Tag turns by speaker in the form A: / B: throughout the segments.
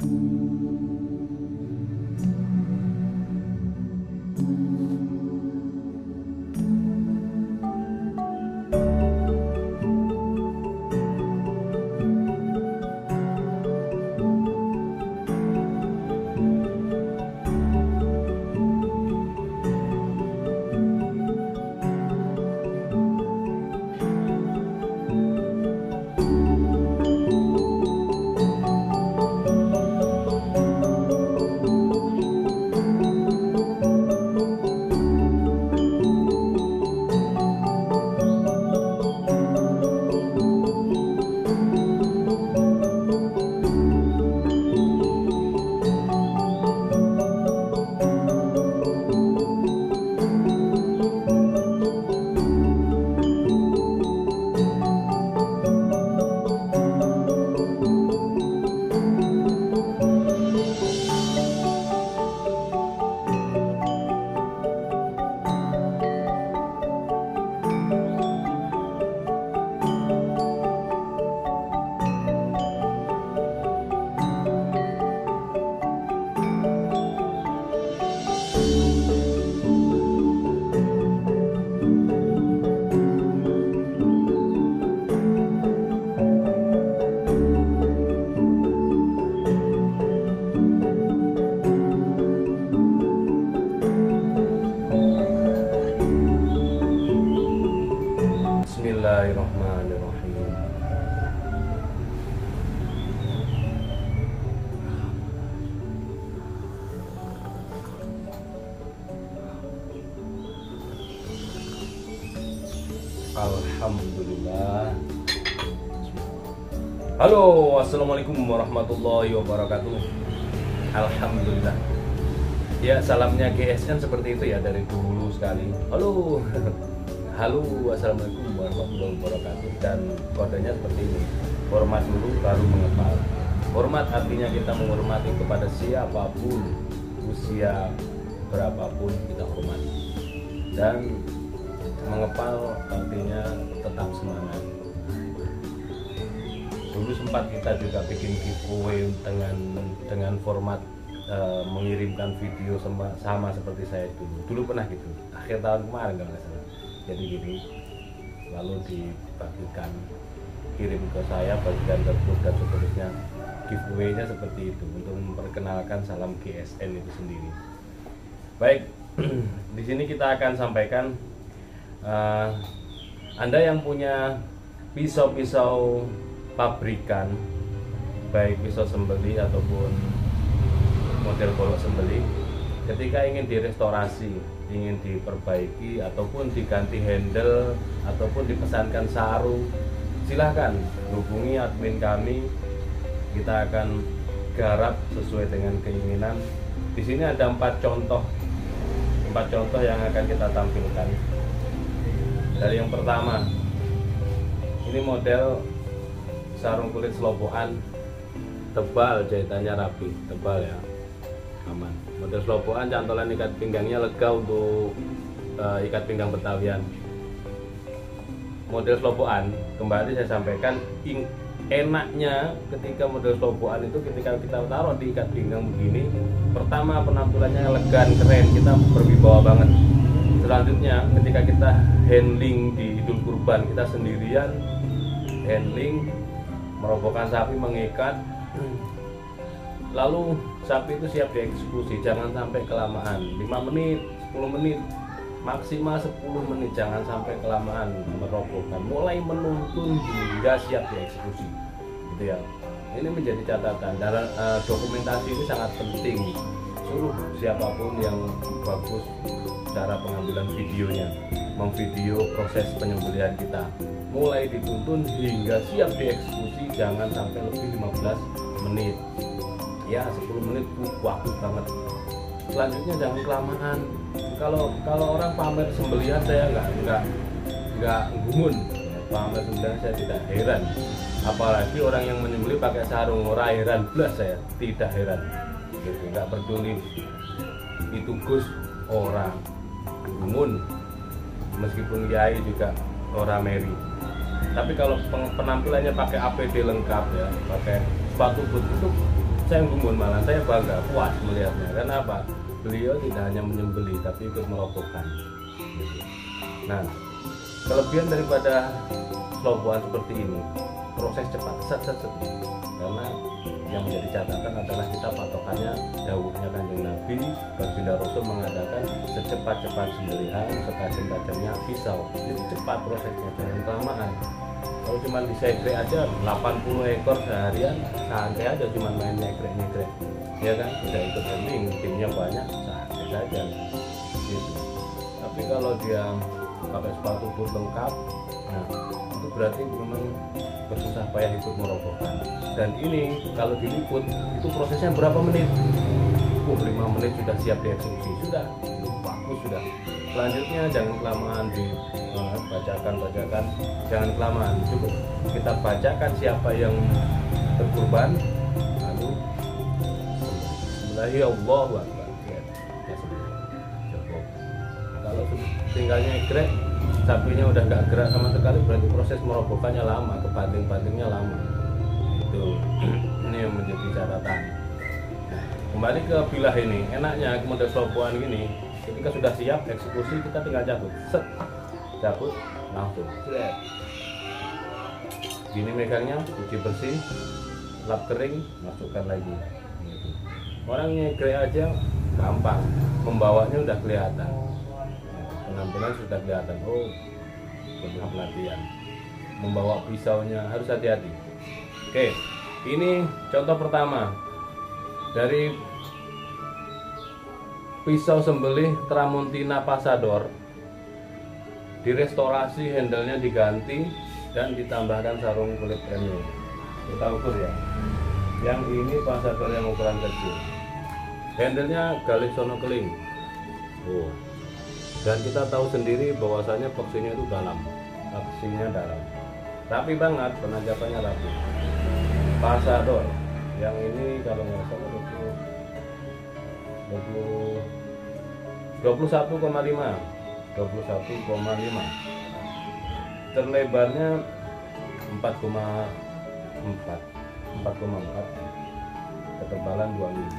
A: Bismillahirrahmanirrahim. Alhamdulillah. Halo, assalamualaikum warahmatullahi wabarakatuh. Alhamdulillah. Ya, salamnya GSN seperti itu ya dari dulu sekali. Halo. Halo, assalamualaikum warahmatullahi wabarakatuh. Dan kodenya seperti ini. Hormat dulu baru mengepal. Hormat artinya kita menghormati kepada siapapun, usia berapapun kita hormati. Dan mengepal artinya tetap semangat. Dulu sempat kita juga bikin giveaway dengan format mengirimkan video sama seperti saya dulu pernah gitu, akhir tahun kemarin kalau nggak salah. Jadi gini, lalu dibagikan, kirim ke saya, bagikan ke grup dan seterusnya. Giveaway-nya seperti itu untuk memperkenalkan salam GSN itu sendiri. Baik, di sini kita akan sampaikan Anda yang punya pisau-pisau pabrikan, baik pisau sembelih ataupun model golok sembelih, ketika ingin direstorasi, ingin diperbaiki ataupun diganti handle ataupun dipesankan sarung, silahkan hubungi admin kami. Kita akan garap sesuai dengan keinginan. Di sini ada 4 contoh yang akan kita tampilkan. Dari yang pertama, ini model sarung kulit selobokan, tebal, jahitannya rapi, tebal ya, aman. Model selobokan, cantolan ikat pinggangnya lega untuk ikat pinggang Betawian. Model selobokan, kembali saya sampaikan, enaknya ketika model selobokan itu ketika kita taruh di ikat pinggang begini, pertama penampilannya elegan, keren, kita berwibawa banget. Selanjutnya ketika kita handling di Idul Kurban, kita sendirian handling, merobohkan sapi, mengikat, lalu sapi itu siap dieksekusi. Jangan sampai kelamaan, 5 menit, 10 menit, maksimal 10 menit, jangan sampai kelamaan merobohkan, mulai menuntun hingga siap dieksekusi, gitu ya. Ini menjadi catatan. Dan dokumentasi ini sangat penting. Suruh siapapun yang bagus cara pengambilan videonya, memvideo proses penyembelihan kita, mulai dituntun hingga siap dieksekusi, jangan sampai lebih 15 menit. Ya, 10 menit bagus banget. Selanjutnya jangan kelamaan. Kalau orang pamer sembelihan, saya nggak gumun. Pamer sembelihan saya tidak heran. Apalagi orang yang menyembelih pakai sarung, ora heran belas, saya tidak heran. Gitu, nggak peduli itu Gus orang gumun, meskipun kiai juga orang meri. Tapi kalau penampilannya pakai APD lengkap ya, pakai sepatu boot, itu saya gumun, malah saya bangga, puas melihatnya. Karena apa? Beliau tidak hanya menyembeli tapi ikut merobohkan gitu. Nah, kelebihan daripada slow-boan seperti ini, proses cepat, set. Karena yang menjadi catatan adalah kita patokannya dawuhnya Kanjeng Nabi, baginda Rasul mengatakan secepat-cepat sembelihan, setajam-tajamnya pisau. Jadi cepat prosesnya, jangan kelamaan. Kalau cuma disegrek aja 80 ekor seharian, santai aja cuma main nyegrek, ya kan? Udah ikut handling, timnya banyak, santai saja gitu. Tapi kalau dia pakai sepatu boot lengkap, nah itu berarti memang bersusah payah ikut merobohkan. Dan ini kalau diliput itu prosesnya berapa menit? 5 menit sudah siap dieksekusi, sudah itu bagus sudah. Selanjutnya jangan kelamaan dibacakan, jangan kelamaan, cukup kita bacakan siapa yang berkurban, lalu Bismillahirrahmanirrahim, ya cukup. Kalau tinggal nyegrek, sapinya udah nggak gerak sama sekali, berarti proses merobohkannya lama, kebanting-bantingnya lama. Itu ini yang menjadi catatan. Kembali ke bilah ini, enaknya model slow-boan gini, ketika sudah siap eksekusi kita tinggal cabut, cabut langsung, gini megangnya, cuci bersih, lap kering, masukkan lagi. Gitu. Orang nyegrek aja gampang, membawanya udah kelihatan, penampilan sudah kelihatan. Oh, punya pelatihan. Membawa pisaunya harus hati-hati. Oke, ini contoh pertama. Dari pisau sembelih Tramontina Passador, direstorasi, handle-nya diganti dan ditambahkan sarung kulit premium. Kita ukur ya. Yang ini Passador yang ukuran kecil. Handle-nya galih sono keling. Oh. Dan kita tahu sendiri bahwasanya boxinya itu dalam, boxinya dalam. Rapi banget, penajapannya rapi. Passador. Yang ini kalau nggak salah 21,5 terlebarnya 4,4 ketebalan 2 mm.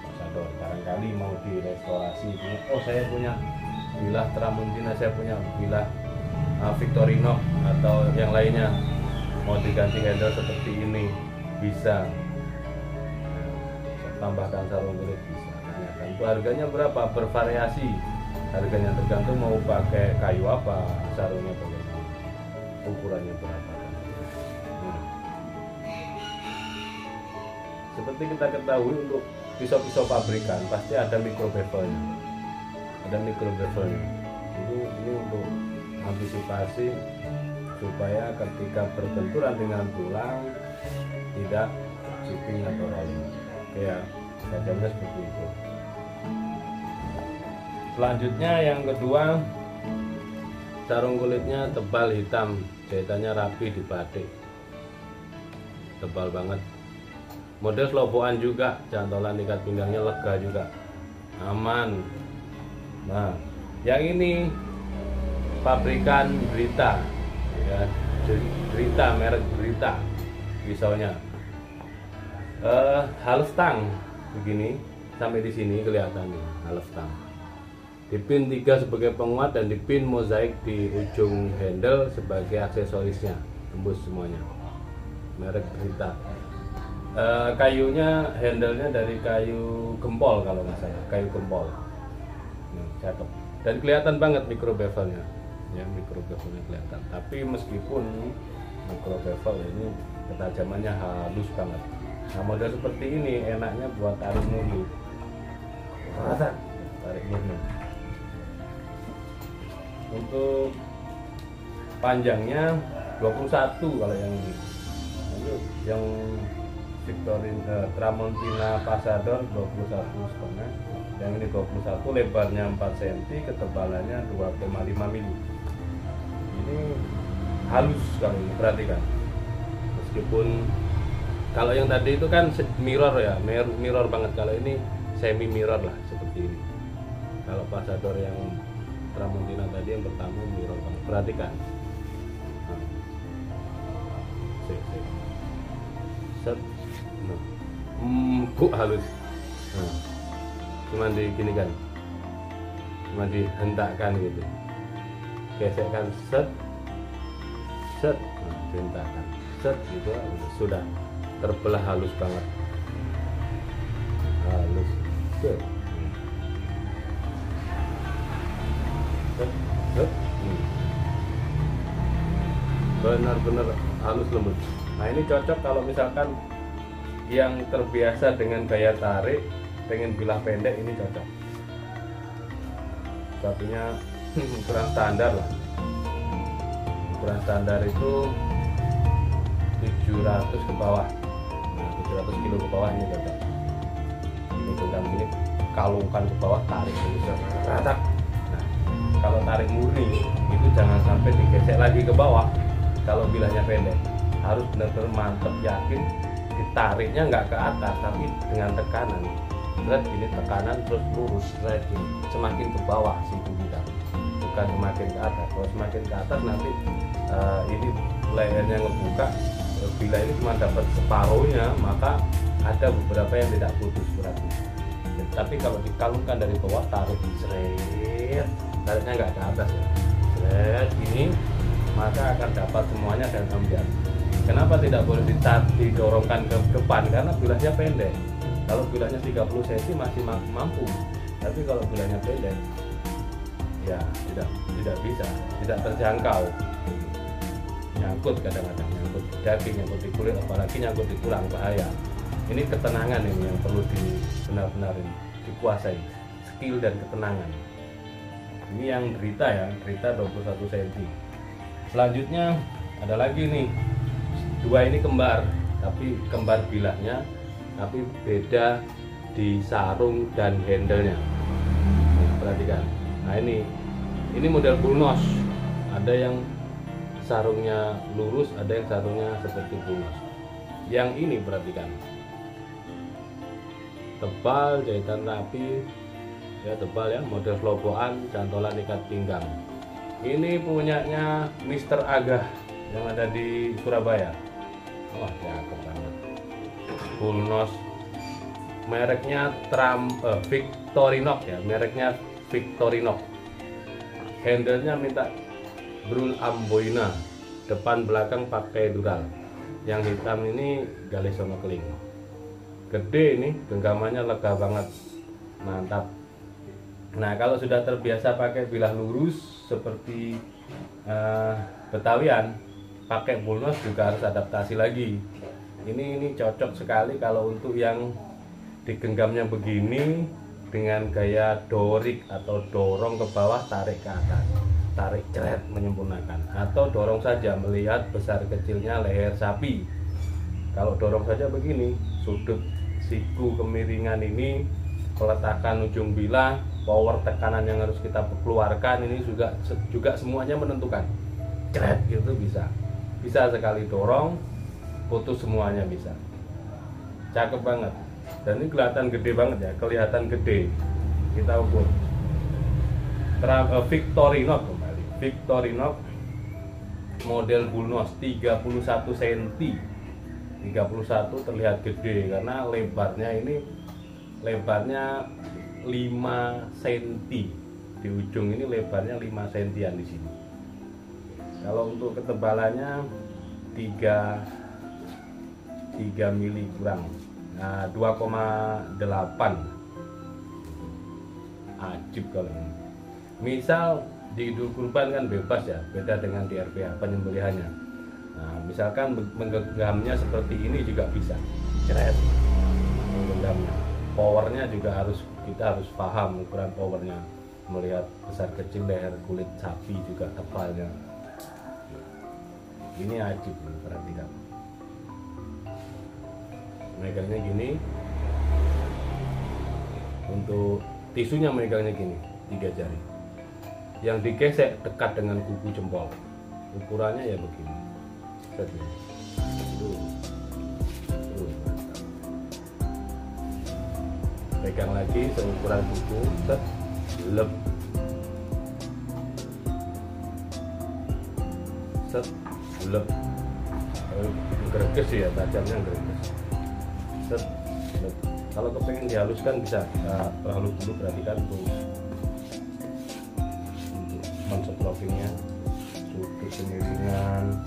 A: Passador barangkali mau direstorasi, oh saya punya bilah Tramontina, saya punya bilah Victorinox atau yang lainnya, mau diganti handle seperti ini bisa, tambahkan sarung kulit bisa. Tanyakan itu harganya berapa, bervariasi harganya, tergantung mau pakai kayu apa, sarungnya bagaimana, ukurannya berapa. Seperti kita ketahui, untuk pisau-pisau pabrikan pasti ada micro bevelnya, ini untuk antisipasi supaya ketika berbenturan dengan tulang tidak chipping atau rolling. Ya, tajamnya seperti itu. Selanjutnya yang kedua, sarung kulitnya tebal hitam, jahitannya rapi di batik, tebal banget. Model slow-boan juga, cantolan ikat pinggangnya lega juga, aman. Nah, yang ini pabrikan Brita, ya, Brita, merek Brita pisaunya. Halus tang begini, sampai di sini kelihatan nih, halus tang. Dipin 3 sebagai penguat dan dipin mozaik di ujung handle sebagai aksesorisnya, tembus semuanya. Merek Brita. Kayunya, handle-nya dari kayu gempol kalau nggak salah, kayu gempol. Cakep. Dan kelihatan banget micro bevelnya. Ya, micro bevelnya kelihatan. Tapi meskipun micro bevel ini ketajamannya halus banget. Nah, model seperti ini enaknya buat tarik murni. Tarik murni. Untuk panjangnya 21 kalau yang ini. Yang Tramontina Passador 21,5. Yang ini 21, lebarnya 4 cm, ketebalannya 2,5 mm. Ini halus kalau ini, perhatikan. Meskipun kalau yang tadi itu kan mirror ya, mirror banget. Kalau ini semi mirror lah, seperti ini. Kalau Passador yang Tramontina tadi yang pertama mirror banget. Perhatikan. Set. Nah, empuk halus. Nah, cuma digini kan, cuma dihentakkan gitu, gesekkan set set, nah, dihentakkan set gitu, sudah terbelah halus banget, halus set set set. Benar-benar halus lembut. Nah ini cocok kalau misalkan yang terbiasa dengan gaya tarik pengen bilah pendek, ini cocok. Satunya ukuran standar lah, ukuran standar itu 700 ke bawah. Nah 700 kilo ke bawah ini cocok. Ini genggam ini, kalungkan ke bawah, tarik ratak. Nah kalau tarik murni itu jangan sampai digesek lagi ke bawah. Kalau bilahnya pendek harus benar-benar mantep, yakin ditariknya nggak ke atas tapi dengan tekanan. Berat ini tekanan terus lurus, ini semakin ke bawah siku kita, bukan semakin ke atas. Kalau semakin ke atas nanti ini lehernya ngebuka, bila ini cuma dapat separuhnya, maka ada beberapa yang tidak putus berarti. Tapi kalau dikalungkan dari bawah, tarik seret, tariknya nggak ke atas ya, seret ini, maka akan dapat semuanya dan ambiar. Kenapa tidak boleh didorongkan ke depan? Karena bilahnya pendek. Kalau bilahnya 30 cm masih mampu, tapi kalau bilahnya pendek ya tidak bisa, tidak terjangkau. Nyangkut, kadang-kadang nyangkut di daging, nyangkut di kulit, apalagi nyangkut di tulang, bahaya. Ini ketenangan ini yang perlu benar-benar dikuasai, skill dan ketenangan. Ini yang derita ya, derita 21 cm. Selanjutnya ada lagi nih, dua ini kembar, tapi kembar bilahnya, tapi beda di sarung dan handle-nya. Perhatikan. Nah ini model bullnose. Ada yang sarungnya lurus, ada yang sarungnya seperti bullnose. Yang ini perhatikan, tebal, jahitan rapi, ya tebal ya, model kelopokan, cantolan ikat pinggang. Ini punyanya Mr. Agah yang ada di Surabaya. Wah, cakep banget. Bullnose, mereknya Victorinox ya, mereknya Victorinox. Handle-nya minta brul amboina, depan belakang pakai dural. Yang hitam ini galis sama keling. Gede ini, genggamannya lega banget, mantap. Nah kalau sudah terbiasa pakai bilah lurus seperti Betawian, pakai bullnose juga harus adaptasi lagi. Ini cocok sekali kalau untuk yang digenggamnya begini dengan gaya dorik atau dorong ke bawah, tarik ke atas, tarik ceret menyempurnakan, atau dorong saja melihat besar kecilnya leher sapi. Kalau dorong saja begini, sudut siku kemiringan ini, peletakan ujung bilah, power tekanan yang harus kita keluarkan, ini juga semuanya menentukan. Ceret gitu bisa sekali dorong, putus semuanya bisa. Cakep banget. Dan ini kelihatan gede banget ya, kelihatan gede. Kita ukur. Victorinox kembali. Victorinox model bullnose 31 cm. 31 terlihat gede karena lebarnya 5 cm. Di ujung ini lebarnya 5 cm di sini. Kalau untuk ketebalannya 3 mili kurang. Nah, 2,8. Ajib kalau ini. Misal di Idul Kurban kan bebas ya, beda dengan di RPA penyembelihannya. Nah, misalkan menggenggamnya seperti ini juga bisa. Ceret. Menggenggamnya. Powernya juga kita harus paham ukuran powernya. Melihat besar kecil leher kulit sapi juga tebalnya. Ini ajib, perhatikan. Megangnya gini, untuk tisunya megangnya gini, 3 jari. Yang digesek dekat dengan kuku jempol, ukurannya ya begini. Pegang lagi seukuran kuku, lep, lep, greges ya, tajamnya greges. Set. Kalau kepengen dihaluskan bisa terhalus dulu, berarti kan untuk menstropingnya, sudut kemiringan,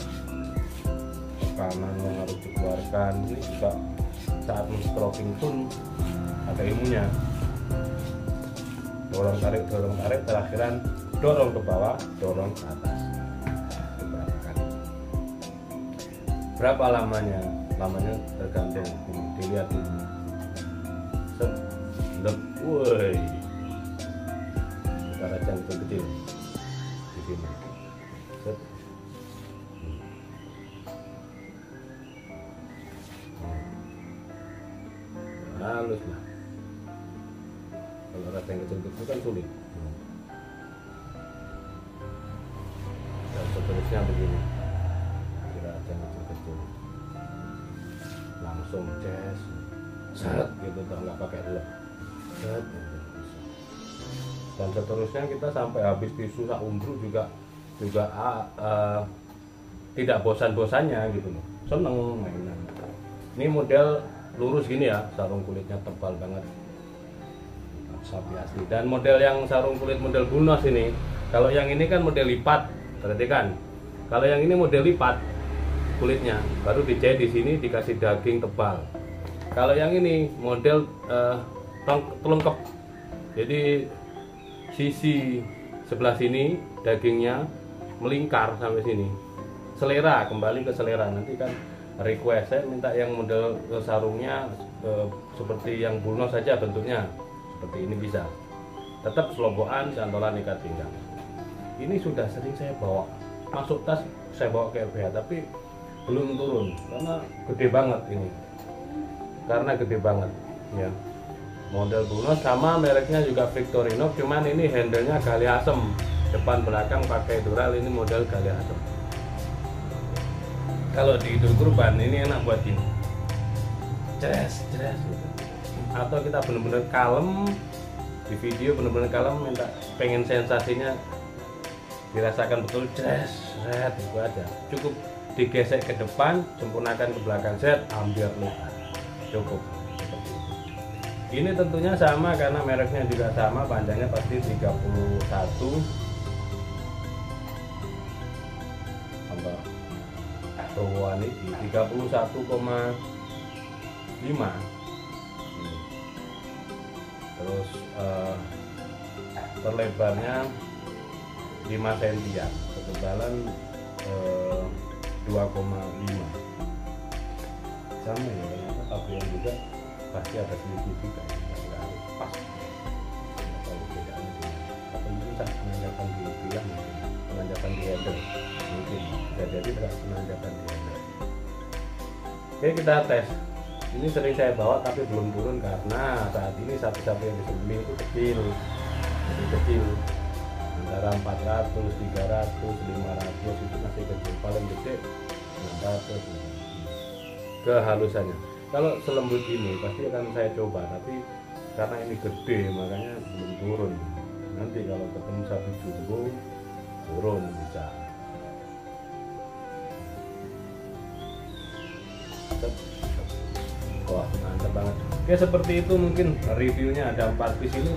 A: tekanan yang harus dikeluarkan. Ini juga saat menstroping pun ada ilmunya. Dorong tarik, terakhiran dorong ke bawah, dorong ke atas. Beberapa kali. Berapa lamanya? Lamanya tergantung, dilihat dulu. Woi, cara yang kecil di sini. Set. Halus lah. Kalau rata yang kecil-kecil kan sulit. Dan seterusnya begini. Kira rata yang kecil-kecil. Langsung ces. Set gitu, nggak pakai lem. Set gitu. Dan seterusnya kita sampai habis tisu sak umbruk juga tidak bosan-bosannya gitu loh. Seneng mainan. Ini model lurus gini ya, sarung kulitnya tebal banget. Sapi asli. Dan model yang sarung kulit model Bunos ini, kalau yang ini kan model lipat, perhatikan. Kalau yang ini model lipat kulitnya, baru dijahit di sini dikasih daging tebal. Kalau yang ini model telengkep, jadi sisi sebelah sini dagingnya melingkar sampai sini. Selera, kembali ke selera. Nanti kan request saya minta yang model sarungnya seperti yang Bunos saja bentuknya, seperti ini bisa. Tetap selobokan, cantolan, ikat pinggang. Ini sudah sering saya bawa masuk tas, saya bawa ke LBH, tapi belum turun karena gede banget ini. Karena gede banget ya. Model Bunos sama mereknya juga Victorinox, cuman ini handlenya gali asem, depan belakang pakai dural. Ini model gali asem. Kalau di Idul Kurban ini enak buat gini, ceres gitu. Atau kita bener-bener kalem di video, bener-bener kalem, minta pengen sensasinya dirasakan betul, ceres itu aja. Cukup digesek ke depan, sempurnakan ke belakang, set, ambil lupa. Cukup seperti itu. Ini tentunya sama karena mereknya juga sama, panjangnya pasti 31 ini 31,5. Terus terlebarnya 5 cm, ketebalan 2,5. Sama ya, ternyata tapian juga pasti ada sedikit juga pas. Kalau bedanya atau mungkin tak menanjakan di bilah, menanjakan di header, mungkin bisa jadi tidak menanjakan di header. Oke, kita tes. Ini sering saya bawa tapi belum turun karena saat ini sapi-sapi yang disembelih itu kecil, lebih kecil, antara 400, 300, 500 itu masih kecil, paling gede 600. Kehalusannya. Kalau selembut ini pasti akan saya coba, tapi karena ini gede makanya belum turun. Nanti kalau ketemu sapi jumbo turun bisa. Wah, mantap banget. Oke, seperti itu mungkin reviewnya. Ada 4 piece ini,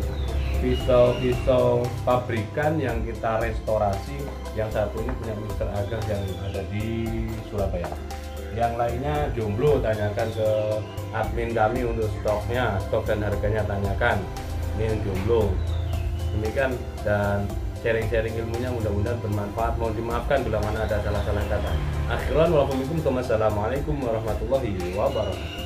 A: pisau pabrikan yang kita restorasi. Yang satu ini punya Mr. Agas yang ada di Surabaya. Yang lainnya jomblo, tanyakan ke admin kami untuk stoknya, stok dan harganya tanyakan. Ini yang jomblo. Demikian, dan sharing-sharing ilmunya mudah-mudahan bermanfaat. Mohon dimaafkan bila mana ada salah-salah kata. Akhiran, wassalamualaikum warahmatullahi wabarakatuh.